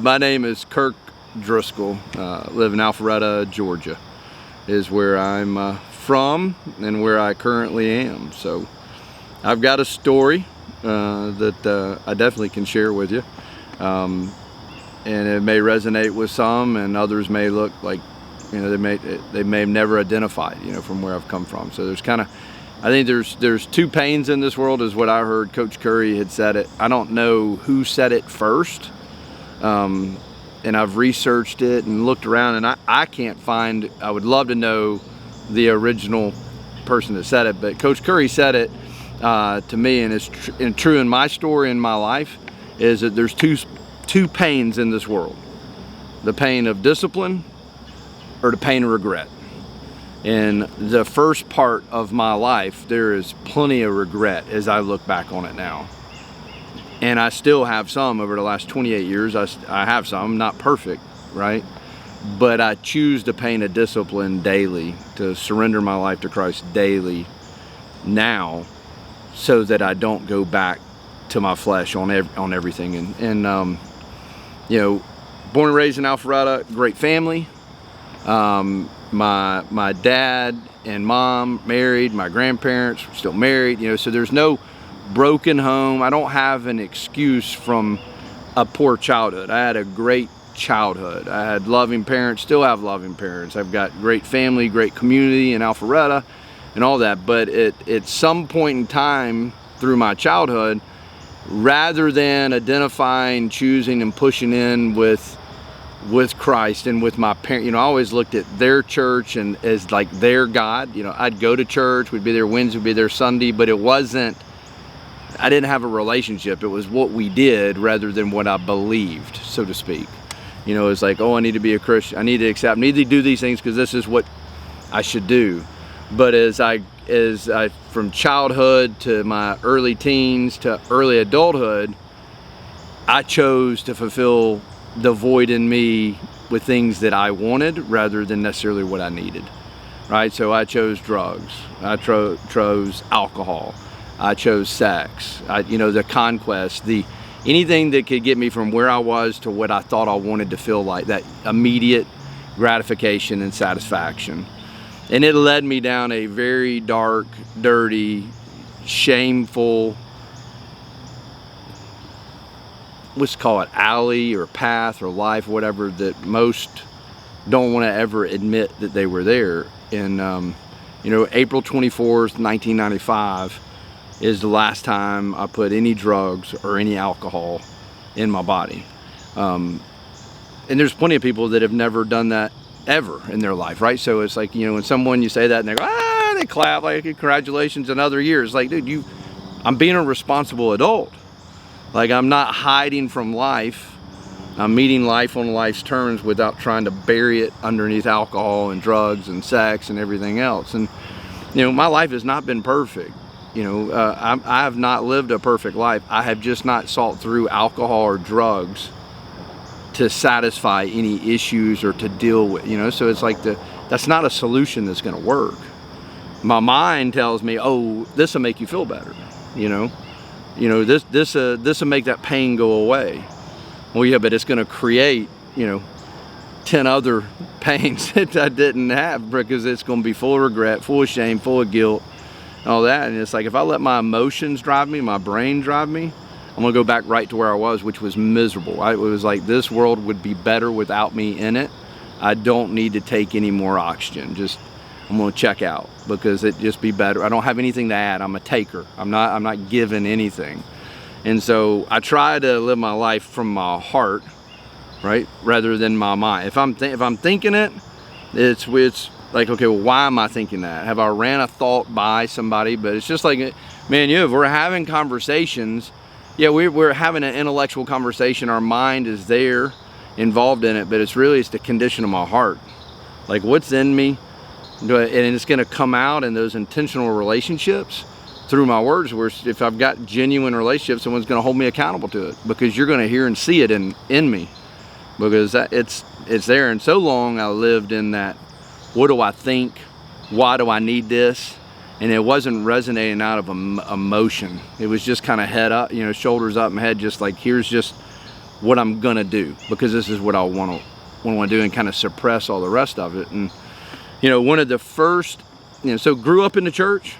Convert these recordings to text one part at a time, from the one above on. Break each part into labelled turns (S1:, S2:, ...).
S1: My name is Kirk Driskell. Live in Alpharetta, Georgia, is where I'm from and where I currently am. So I've got a story that I definitely can share with you, and it may resonate with some, and others may look like, you know, they may have never identified, you know, from where I've come from. So there's kind of, I think there's two pains in this world, is what I heard Coach Curry had said it. I don't know who said it first. And I've researched it and looked around, and I can't find, I would love to know the original person that said it, but Coach Curry said it to me, and it's true in my story, in my life, is that there's two pains in this world: the pain of discipline or the pain of regret. In the first part of my life, there is plenty of regret as I look back on it now. And I still have some. Over the last 28 years, I have some. I'm not perfect, right? But I choose the pain of discipline daily, to surrender my life to Christ daily now, so that I don't go back to my flesh on everything. And you know, born and raised in Alpharetta, great family. My dad and mom married. My grandparents were still married. You know, so there's no broken home. I don't have an excuse from a poor childhood. I had a great childhood. I had loving parents, still have loving parents. I've got great family, great community in Alpharetta and all that. But at some point in time through my childhood, rather than identifying, choosing, and pushing in with Christ and with my parents, you know, I always looked at their church and as like their God. You know, I'd go to church, we'd be there Wednesday, we'd be there Sunday, but it wasn't, I didn't have a relationship. It was what we did rather than what I believed, so to speak. You know, it's like, oh, I need to be a Christian. I need to accept, I need to do these things because this is what I should do. But as I from childhood to my early teens to early adulthood, I chose to fulfill the void in me with things that I wanted rather than necessarily what I needed, right? So I chose drugs. I chose alcohol. I chose sex, you know, the conquest, anything that could get me from where I was to what I thought I wanted to feel like, that immediate gratification and satisfaction. And it led me down a very dark, dirty, shameful, let's call it alley or path or life, whatever, that most don't want to ever admit that they were there. And, you know, April 24th, 1995, is the last time I put any drugs or any alcohol in my body. And there's plenty of people that have never done that ever in their life, right? So it's like, you know, when someone, you say that and they go, they clap, like, congratulations, another year. It's like, dude, I'm being a responsible adult. Like, I'm not hiding from life. I'm meeting life on life's terms without trying to bury it underneath alcohol and drugs and sex and everything else. And, you know, my life has not been perfect. You know, I have not lived a perfect life. I have just not sought through alcohol or drugs to satisfy any issues or to deal with, you know. So it's like that's not a solution that's going to work. My mind tells me, oh, this will make you feel better, you know. You know, this will make that pain go away. Well, yeah, but it's going to create, you know, 10 other pains that I didn't have, because it's going to be full of regret, full of shame, full of guilt, all that. And it's like, if I let my emotions drive me, my brain drive me, I'm gonna go back right to where I was, which was miserable. It was like, this world would be better without me in it. I don't need to take any more oxygen. I'm gonna check out, because it'd just be better. I don't have anything to add. I'm a taker. I'm not giving anything. And so I try to live my life from my heart, right, rather than my mind. If I'm thinking it, it's like, okay, well, why am I thinking that? Have I ran a thought by somebody? But it's just like, man, if we're having conversations, yeah, we're having an intellectual conversation. Our mind is there, involved in it, but it's the condition of my heart. Like, what's in me? And it's going to come out in those intentional relationships through my words, where if I've got genuine relationships, someone's going to hold me accountable to it, because you're going to hear and see it in me, because it's there. And so long I lived in that, what do I think? Why do I need this? And it wasn't resonating out of emotion. It was just kind of head up, you know, shoulders up and head, just like, here's just what I'm gonna do, because this is what I want to do, and kind of suppress all the rest of it. And you know, one of the first, you know, so grew up in the church,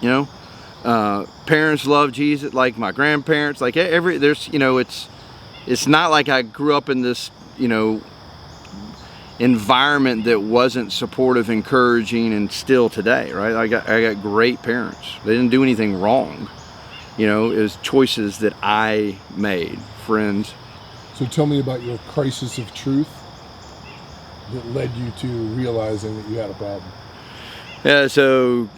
S1: you know, parents love Jesus, like my grandparents, like there's, you know, it's not like I grew up in this, you know, environment that wasn't supportive, encouraging, and still today, right? I got great parents. They didn't do anything wrong. You know, it was choices that I made, friends.
S2: So tell me about your crisis of truth that led you to realizing that you had a problem.
S1: Yeah, so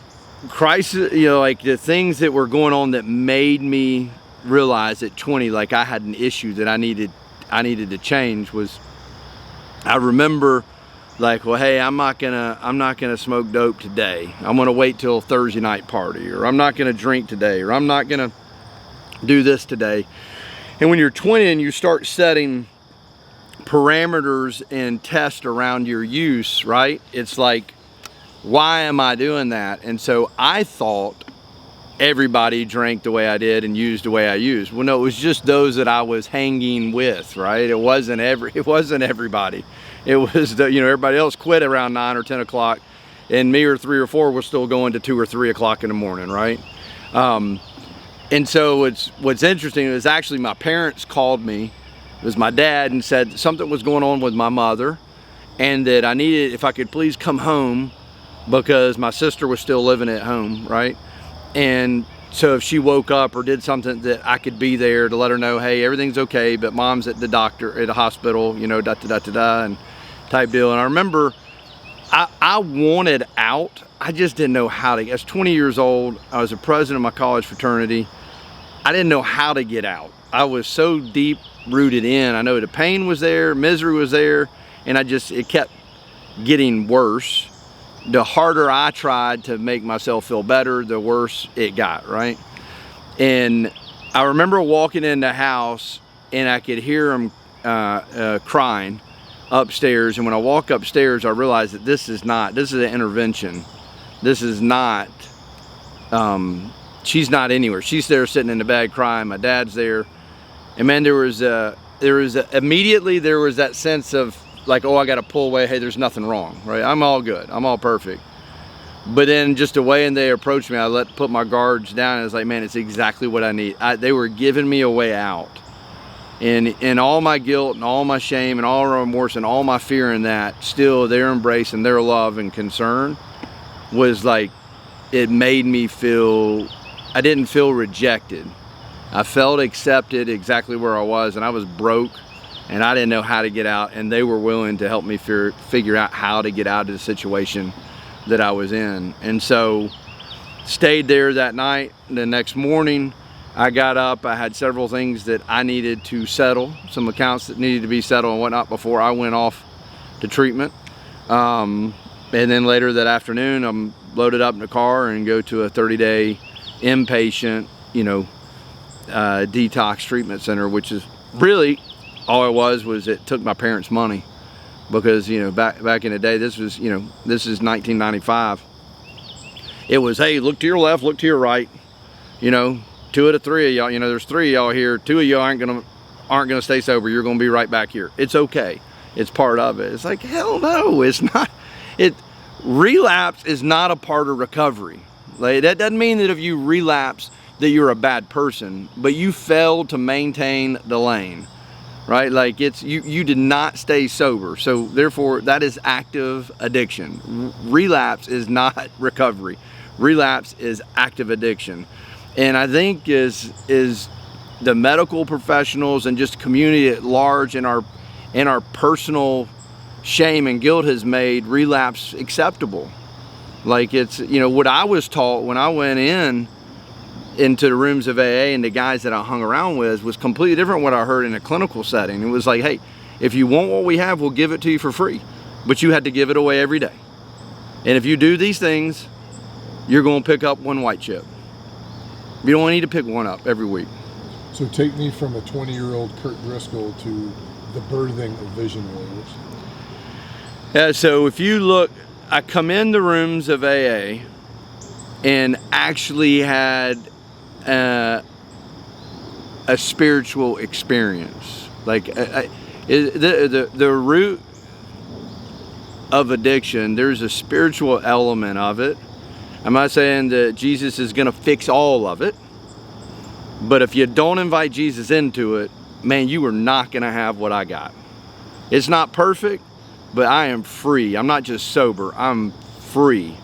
S1: crisis, you know, like the things that were going on that made me realize at 20, like I had an issue that I needed to change was, I remember like, well, hey, I'm not gonna smoke dope today. I'm gonna wait till Thursday night party, or I'm not gonna drink today, or I'm not gonna do this today. And when you're 20 and you start setting parameters and tests around your use, right? It's like, why am I doing that? And so I thought everybody drank the way I did and used the way I used. Well, no, it was just those that I was hanging with, right? It wasn't everybody. It was the, you know, everybody else quit around 9 or 10 o'clock, and me or 3 or 4 were still going to 2 or 3 o'clock in the morning, right? And so what's interesting is actually my parents called me. It was my dad, and said something was going on with my mother, and that I needed, if I could please come home, because my sister was still living at home, right? And so if she woke up or did something, that I could be there to let her know, hey, everything's okay, but mom's at the doctor, at a hospital, you know, and type deal. And I remember I wanted out. I just didn't know how to. I was 20 years old. I was a president of my college fraternity. I didn't know how to get out. I was so deep rooted in. I know the pain was there, misery was there, and it kept getting worse. The harder I tried to make myself feel better, the worse it got, right? And I remember walking in the house, and I could hear him crying upstairs. And when I walk upstairs, I realized that this is an intervention. This is not, she's not anywhere. She's there sitting in the bed crying. My dad's there. And man, immediately there was that sense of like, oh, I got to pull away. Hey, there's nothing wrong, right? I'm all good. I'm all perfect. But then just the way they approached me, I put my guards down, and I was like, man, it's exactly what I need. They were giving me a way out. And all my guilt and all my shame and all my remorse and all my fear in that, still their embrace and their love and concern was like, it made me feel, I didn't feel rejected. I felt accepted exactly where I was, and I was broke and I didn't know how to get out, and they were willing to help me figure out how to get out of the situation that I was in. And so stayed there that night. The next morning I got up. I had several things that I needed to settle, some accounts that needed to be settled and whatnot before I went off to treatment. And then later that afternoon, I'm loaded up in the car and go to a 30-day inpatient, you know, detox treatment center, which is really all it was it took my parents' money, because, you know, back in the day, this is 1995. It was, hey, look to your left, look to your right, you know, 2 out of 3 of y'all, you know, there's 3 of y'all here, 2 of y'all aren't gonna stay sober. You're gonna be right back here. It's okay. It's part of it. It's like, hell no, it's not. Relapse is not a part of recovery. Like, that doesn't mean that if you relapse that you're a bad person, but you failed to maintain the lane, right? Like, you did not stay sober. So therefore that is active addiction. Relapse is not recovery. Relapse is active addiction. And I think is the medical professionals and just community at large, and our personal shame and guilt has made relapse acceptable. Like, it's, you know, what I was taught when I went into the rooms of AA, and the guys that I hung around with, was completely different what I heard in a clinical setting. It was like, hey, if you want what we have, we'll give it to you for free, but you had to give it away every day. And if you do these things, you're going to pick up 1 white chip. You don't need to pick 1 up every week.
S2: So take me from a 20-year-old Kirk Driskell to the birthing of Vision Warriors.
S1: Yeah, so if you look, I come in the rooms of AA and actually had a spiritual experience. Like the root of addiction, there's a spiritual element of it. I'm not saying that Jesus is going to fix all of it, but if you don't invite Jesus into it, man, you are not going to have what I got. It's not perfect, but I am free. I'm not just sober, I'm free.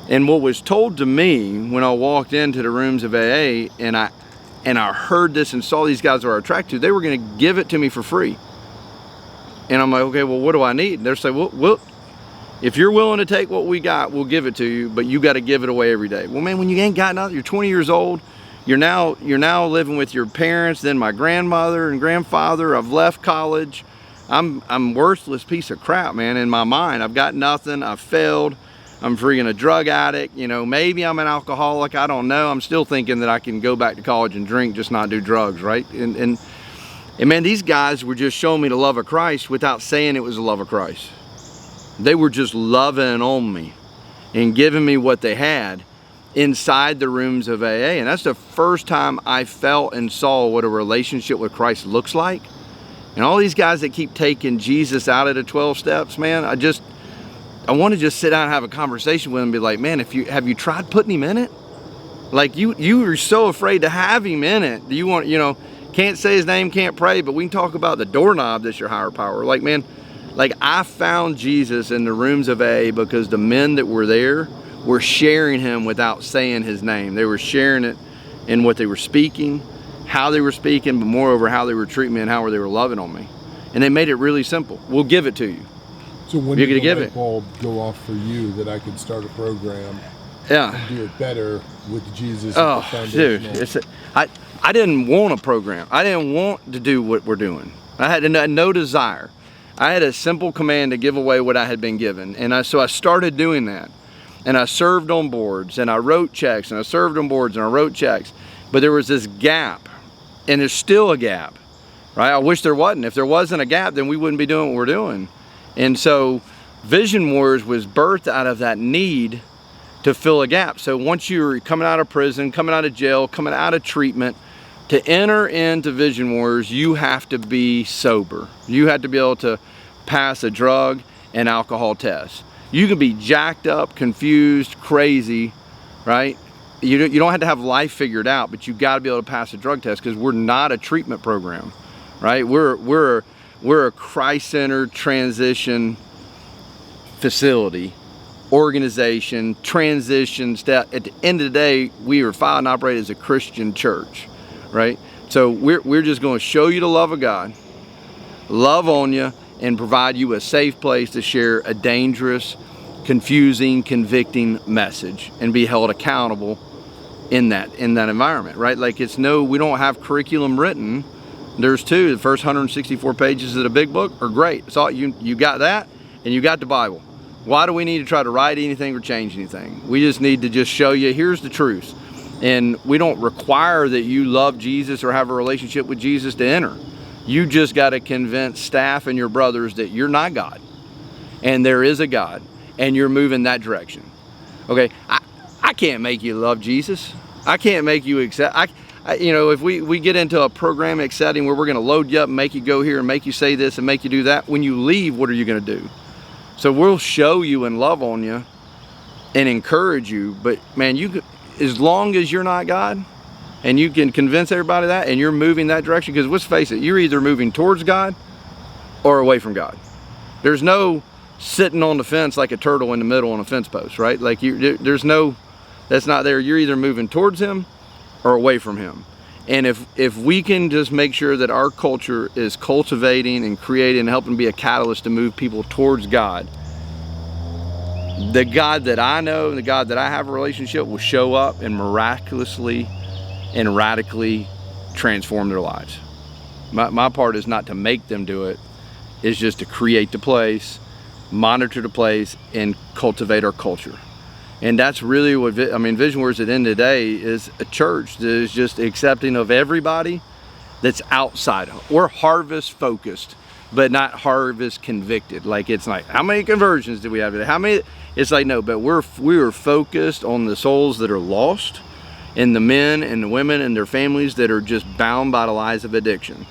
S1: And what was told to me when I walked into the rooms of AA and I heard this and saw these guys were attracted to, they were going to give it to me for free. And I'm like, okay, well, what do I need? And they're saying, well, if you're willing to take what we got, we'll give it to you, but you got to give it away every day. Well, man, when you ain't got nothing, you're 20 years old, you're now living with your parents, then my grandmother and grandfather. I've left college. I'm worthless piece of crap, man, in my mind. I've got nothing. I've failed. I'm freaking a drug addict. You know, maybe I'm an alcoholic. I don't know. I'm still thinking that I can go back to college and drink, just not do drugs, right? And man, these guys were just showing me the love of Christ without saying it was the love of Christ. They were just loving on me and giving me what they had inside the rooms of AA. And that's the first time I felt and saw what a relationship with Christ looks like. And all these guys that keep taking Jesus out of the 12 steps, man, I want to just sit down and have a conversation with them and be like, man, have you tried putting him in it? Like you were so afraid to have him in it. Do you want, can't say his name, can't pray, but we can talk about the doorknob that's your higher power. Like, man, like I found Jesus in the rooms of AA because the men that were there were sharing him without saying his name. They were sharing it in what they were speaking, how they were speaking, but moreover, how they were treating me and how they were loving on me. And they made it really simple. We'll give it to you.
S2: So when did the light bulb go off for you that I could start a program and do it better with Jesus?
S1: Oh, dude, I didn't want a program. I didn't want to do what we're doing. I had no desire. I had a simple command to give away what I had been given. And so I started doing that. And I served on boards and I wrote checks and I served on boards and I wrote checks. But there was this gap, and there's still a gap, right? I wish there wasn't. If there wasn't a gap, then we wouldn't be doing what we're doing. And so Vision Wars was birthed out of that need to fill a gap. So once you're coming out of prison, coming out of jail, coming out of treatment, to enter into Vision Wars, you have to be sober. You have to be able to pass a drug and alcohol test. You can be jacked up, confused, crazy, right? You don't have to have life figured out, but you got to be able to pass a drug test because we're not a treatment program, right? We're a Christ-centered transition facility, organization, transition step. At the end of the day, we are filed and operate as a Christian church, right? So we're just going to show you the love of God, love on you, and provide you a safe place to share a dangerous, confusing, convicting message and be held accountable in that environment, right? Like we don't have curriculum written. There's the first 164 pages of the big book are great. So you got that and you got the Bible. Why do we need to try to write anything or change anything? We just need to just show you, here's the truth. And we don't require that you love Jesus or have a relationship with Jesus to enter. You just got to convince staff and your brothers that you're not God and there is a God and you're moving that direction. Okay, I can't make you love Jesus. I can't make you accept. If we get into a programmatic setting where we're going to load you up and make you go here and make you say this and make you do that, when you leave, what are you going to do? So we'll show you and love on you and encourage you, but man, as long as you're not God and you can convince everybody that and you're moving that direction, because let's face it, you're either moving towards God or away from God. There's no sitting on the fence like a turtle in the middle on a fence post, right? Like that's not there. You're either moving towards him or away from him. And if we can just make sure that our culture is cultivating and creating and helping be a catalyst to move people towards God, the God that I know and the God that I have a relationship will show up and miraculously and radically transform their lives. My part is not to make them do it. It's just to create the place, monitor the place, and cultivate our culture. And that's really what, Vision Wars at the end of the day is a church that is just accepting of everybody that's outside. We're harvest focused, but not harvest convicted. Like it's like, how many conversions do we have today? How many? It's like, no, but we are focused on the souls that are lost and the men and the women and their families that are just bound by the lies of addiction.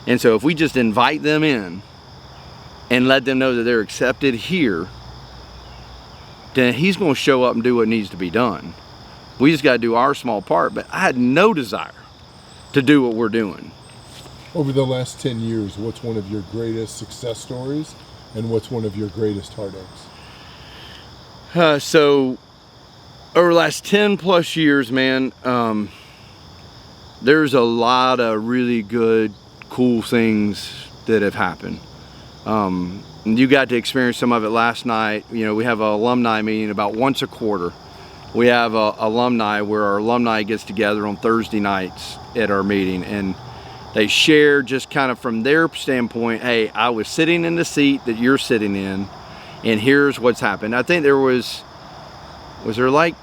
S1: And so if we just invite them in and let them know that they're accepted here, then he's going to show up and do what needs to be done. We just got to do our small part. But I had no desire to do what we're doing.
S2: Over the last 10 years, what's one of your greatest success stories, and what's one of your greatest heartaches?
S1: So over the last 10 plus years, man, there's a lot of really good, cool things that have happened. You got to experience some of it last night. You know, we have an alumni meeting about once a quarter. We have a alumni where our alumni gets together on Thursday nights at our meeting, and they share just kind of from their standpoint, hey, I was sitting in the seat that you're sitting in, and here's what's happened. I think there was there like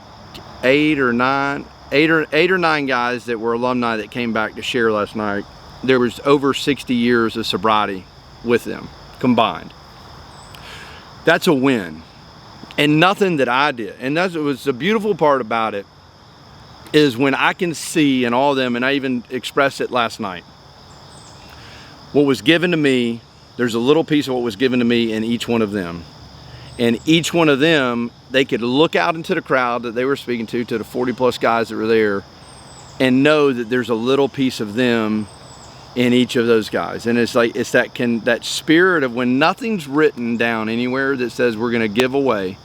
S1: eight or nine guys that were alumni that came back to share last night. There was over 60 years of sobriety with them combined. That's a win. And nothing that I did. And that's what was the beautiful part about it, is when I can see in all of them, and I even expressed it last night, what was given to me, there's a little piece of what was given to me in each one of them. And each one of them, they could look out into the crowd that they were speaking to the 40 plus guys that were there, and know that there's a little piece of them in each of those guys. And it's like, it's that spirit of when nothing's written down anywhere that says we're going to give away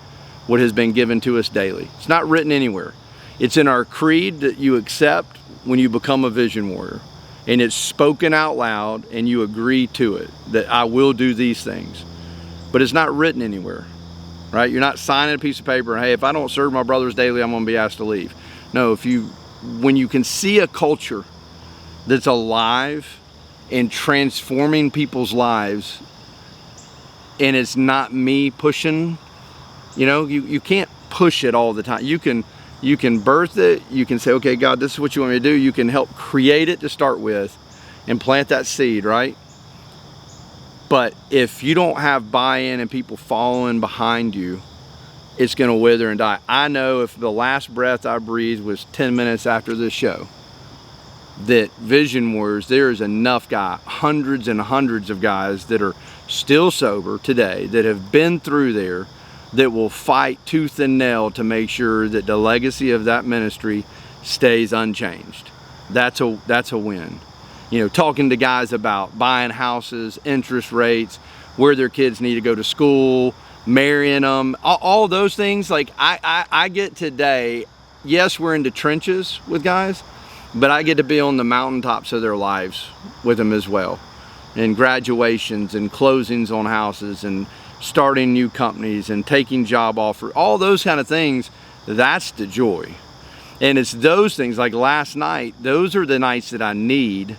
S1: what has been given to us daily. It's not written anywhere. It's in our creed that you accept when you become a vision warrior. And it's spoken out loud and you agree to it, that I will do these things. But it's not written anywhere, right? You're not signing a piece of paper, hey, if I don't serve my brothers daily, I'm going to be asked to leave. No, when you can see a culture that's alive and transforming people's lives, and it's not me pushing, you know, you can't push it all the time. You can birth it. You can say, okay, God, this is what you want me to do. You can help create it to start with and plant that seed, right? But if you don't have buy-in and people following behind you, it's going to wither and die. I know if the last breath I breathed was 10 minutes after this show, that Vision Warriors, there is enough hundreds and hundreds of guys that are still sober today, that have been through there, that will fight tooth and nail to make sure that the legacy of that ministry stays unchanged. That's a win. You know, talking to guys about buying houses, interest rates, where their kids need to go to school, marrying them, all those things. Like I get today, yes, we're in the trenches with guys, but I get to be on the mountaintops of their lives with them as well. And graduations and closings on houses and starting new companies and taking job offers, all those kind of things. That's the joy. And it's those things, like last night, those are the nights that I need.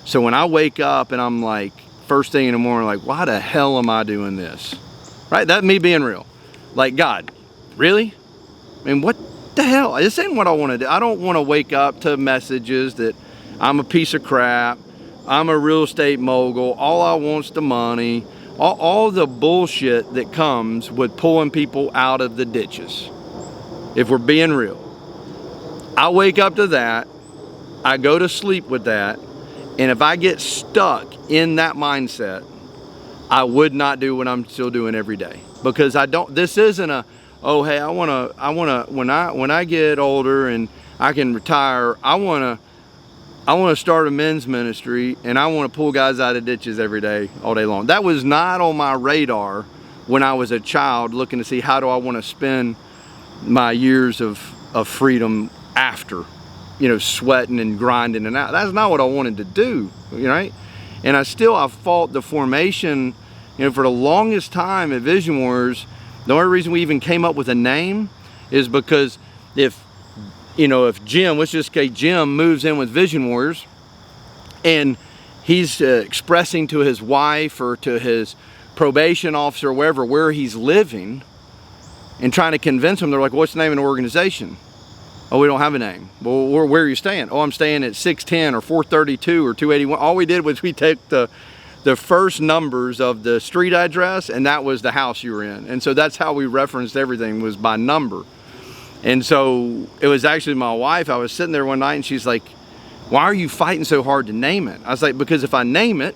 S1: So when I wake up and I'm like, first thing in the morning, like, why the hell am I doing this? Right? That's me being real. Like, God, really? I mean, what the hell? This ain't what I want to do. I don't want to wake up to messages that I'm a piece of crap, I'm a real estate mogul, all I want's the money, all the bullshit that comes with pulling people out of the ditches. If we're being real. I wake up to that, I go to sleep with that, and if I get stuck in that mindset, I would not do what I'm still doing every day. Because this isn't a, oh, hey, I wanna, when I get older and I can retire, I wanna start a men's ministry and I wanna pull guys out of ditches every day, all day long. That was not on my radar when I was a child looking to see how do I wanna spend my years of freedom after, you know, sweating and grinding and out. That's not what I wanted to do, right? And I fought the formation, you know, for the longest time at Vision Warriors. The only reason we even came up with a name is because if Jim, let's just say Jim moves in with Vision Warriors and he's expressing to his wife or to his probation officer or wherever, where he's living, and trying to convince them, they're like, what's the name of the organization? Oh, we don't have a name. Well, where are you staying? Oh, I'm staying at 610 or 432 or 281. All we did was we took the first numbers of the street address, and that was the house you were in. And so that's how we referenced everything, was by number. And so it was actually my wife. I was sitting there one night and she's like, why are you fighting so hard to name it? I was like, because if I name it,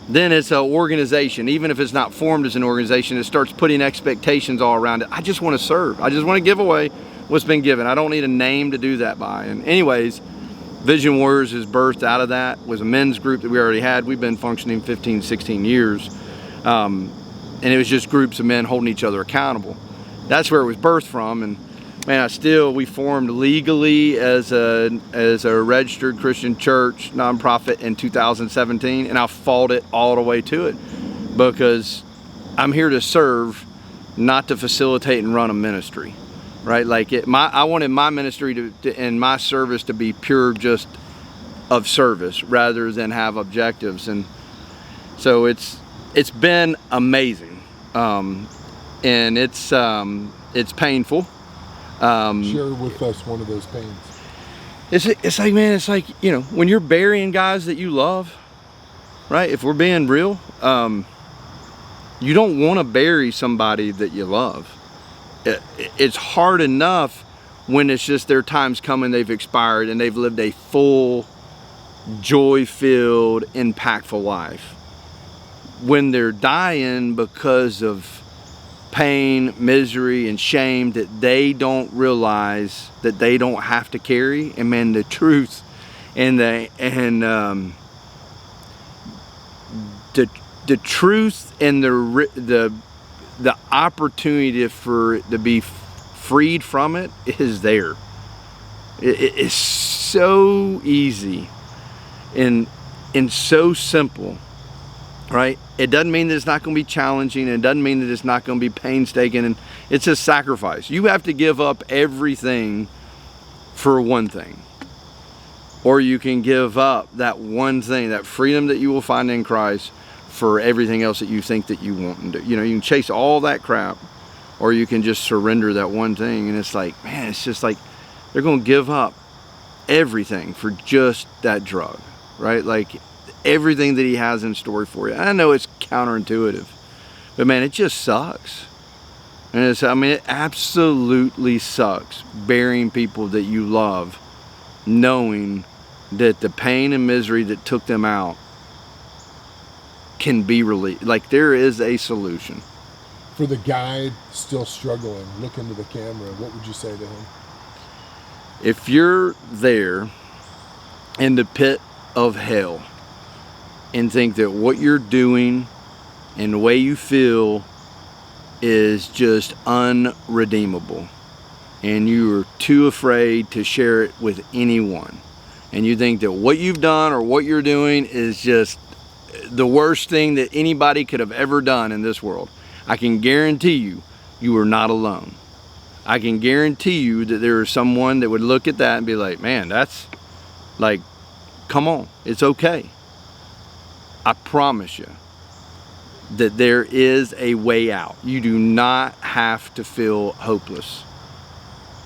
S1: then it's an organization. Even if it's not formed as an organization, it starts putting expectations all around it. I just want to serve. I just want to give away what's been given. I don't need a name to do that by. And anyways, Vision Warriors is birthed out of that. It was a men's group that we already had. We've been functioning 15, 16 years. And it was just groups of men holding each other accountable. That's where it was birthed from. And man, we formed legally as a registered Christian church nonprofit in 2017, and I fought it all the way to it because I'm here to serve, not to facilitate and run a ministry, right? Like I wanted my ministry and my service to be pure, just of service rather than have objectives, and so it's been amazing, and it's painful.
S2: Share with us one of those pains.
S1: It's like, man, it's like, you know, when you're burying guys that you love, right? If we're being real, you don't want to bury somebody that you love. It's hard enough when it's just their time's coming, they've expired, and they've lived a full, joy-filled, impactful life. When they're dying because of pain, misery, and shame that they don't realize that they don't have to carry, and man, the truth and the truth and the opportunity to be freed from it is there. It is so easy and so simple. Right? It doesn't mean that it's not going to be challenging, and it doesn't mean that it's not going to be painstaking, and it's a sacrifice. You have to give up everything for one thing. Or you can give up that one thing, that freedom that you will find in Christ, for everything else that you think that you want to do. You know, you can chase all that crap, or you can just surrender that one thing, and it's like, man, it's just like they're going to give up everything for just that drug, right? Like, everything that he has in store for you. I know it's counterintuitive, but man, it just sucks. And it absolutely sucks burying people that you love, knowing that the pain and misery that took them out can be relieved. Like, there is a solution.
S2: For the guy still struggling, look into the camera, what would you say to him?
S1: If you're there in the pit of hell and think that what you're doing and the way you feel is just unredeemable, and you are too afraid to share it with anyone, and you think that what you've done or what you're doing is just the worst thing that anybody could have ever done in this world, I can guarantee you, you are not alone. I can guarantee you that there is someone that would look at that and be like, man, that's like, come on, it's okay. I promise you that there is a way out. You do not have to feel hopeless.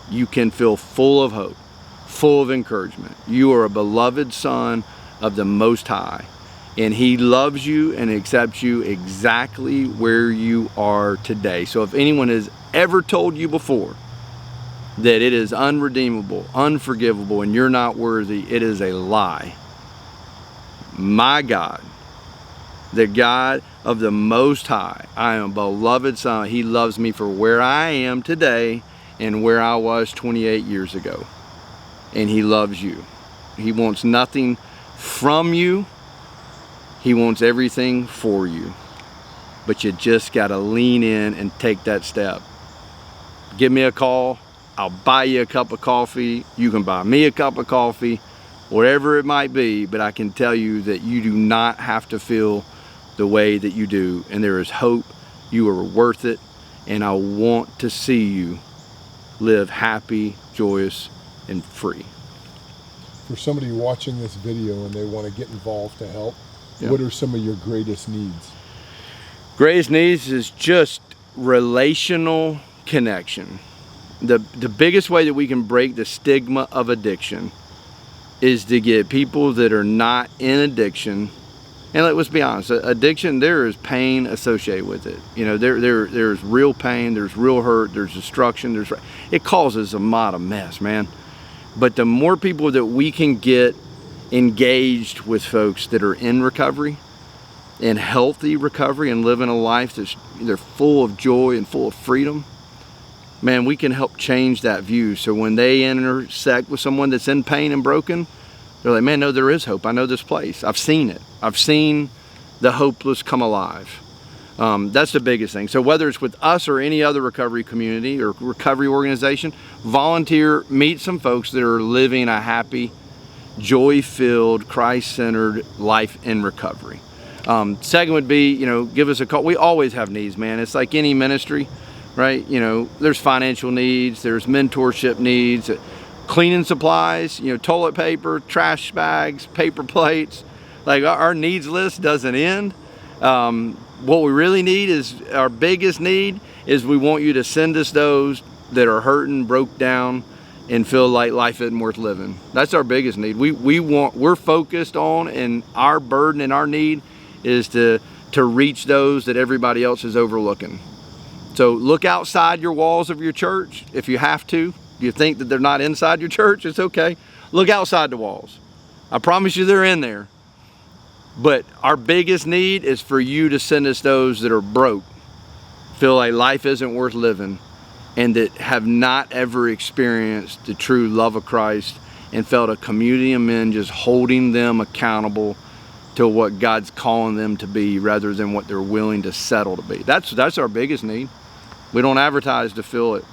S1: You can feel full of hope, full of encouragement. You are a beloved son of the Most High, and He loves you and accepts you exactly where you are today. So if anyone has ever told you before that it is unredeemable, unforgivable, and you're not worthy, it is a lie. My God, the God of the Most High, I am a beloved son. He loves me for where I am today and where I was 28 years ago. And He loves you. He wants nothing from you. He wants everything for you. But you just got to lean in and take that step. Give me a call. I'll buy you a cup of coffee. You can buy me a cup of coffee, whatever it might be. But I can tell you that you do not have to feel the way that you do, and there is hope. You are worth it, and I want to see you live happy, joyous, and free.
S2: For somebody watching this video and they want to get involved to help,
S1: Yeah.
S2: What are some of your greatest needs?
S1: Greatest needs is just relational connection. The biggest way that we can break the stigma of addiction is to get people that are not in addiction And let's be honest, addiction, there is pain associated with it. You know, there's real pain, there's real hurt, there's destruction, it causes a lot of mess, man. But the more people that we can get engaged with folks that are in recovery, in healthy recovery, and living a life that's they're full of joy and full of freedom, man, we can help change that view. So when they intersect with someone that's in pain and broken, they're like, man, no, there is hope. I know this place. I've seen it. I've seen the hopeless come alive. That's the biggest thing. So whether it's with us or any other recovery community or recovery organization, volunteer, meet some folks that are living a happy, joy-filled, Christ-centered life in recovery. Second would be, you know, give us a call. We always have needs, man. It's like any ministry, right? You know, there's financial needs, there's mentorship needs, cleaning supplies, you know, toilet paper, trash bags, paper plates. Like our needs list doesn't end. What we really need is, our biggest need is, we want you to send us those that are hurting, broke down, and feel like life isn't worth living. That's our biggest need. We're focused on, and our burden and our need is to reach those that everybody else is overlooking. So look outside your walls of your church if you have to. You think that they're not inside your church, it's okay. Look outside the walls. I promise you they're in there. But our biggest need is for you to send us those that are broke, feel like life isn't worth living, and that have not ever experienced the true love of Christ and felt a community of men just holding them accountable to what God's calling them to be, rather than what they're willing to settle to be. That's our biggest need. We don't advertise to fill it.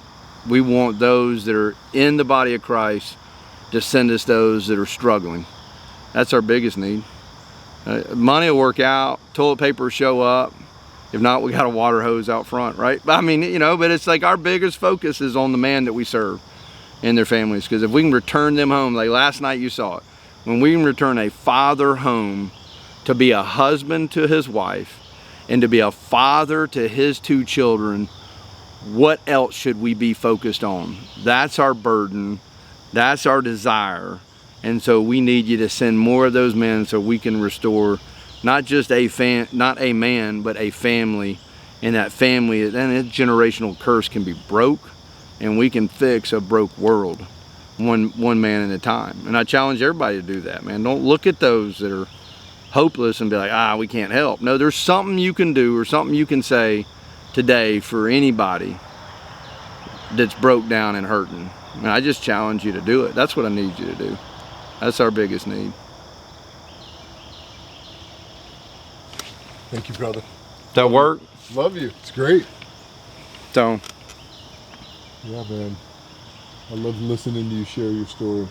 S1: We want those that are in the body of Christ to send us those that are struggling. That's our biggest need. Money will work out, toilet paper will show up. If not, we got a water hose out front, right? I mean, you know, but it's like our biggest focus is on the man that we serve and their families. Because if we can return them home, like last night you saw it, when we can return a father home to be a husband to his wife and to be a father to his 2 children, what else should we be focused on? That's our burden. That's our desire. And so we need you to send more of those men so we can restore not just not a man, but a family. And that family, and that generational curse can be broke, and we can fix a broke world one man at a time. And I challenge everybody to do that, man. Don't look at those that are hopeless and be like, we can't help. No, there's something you can do or something you can say today for anybody that's broke down and hurting. And I just challenge you to do it. That's what I need you to do. That's our biggest need.
S2: Thank you, brother.
S1: That work?
S2: Love you. It's great.
S1: So,
S2: yeah, man. I love listening to you share your story.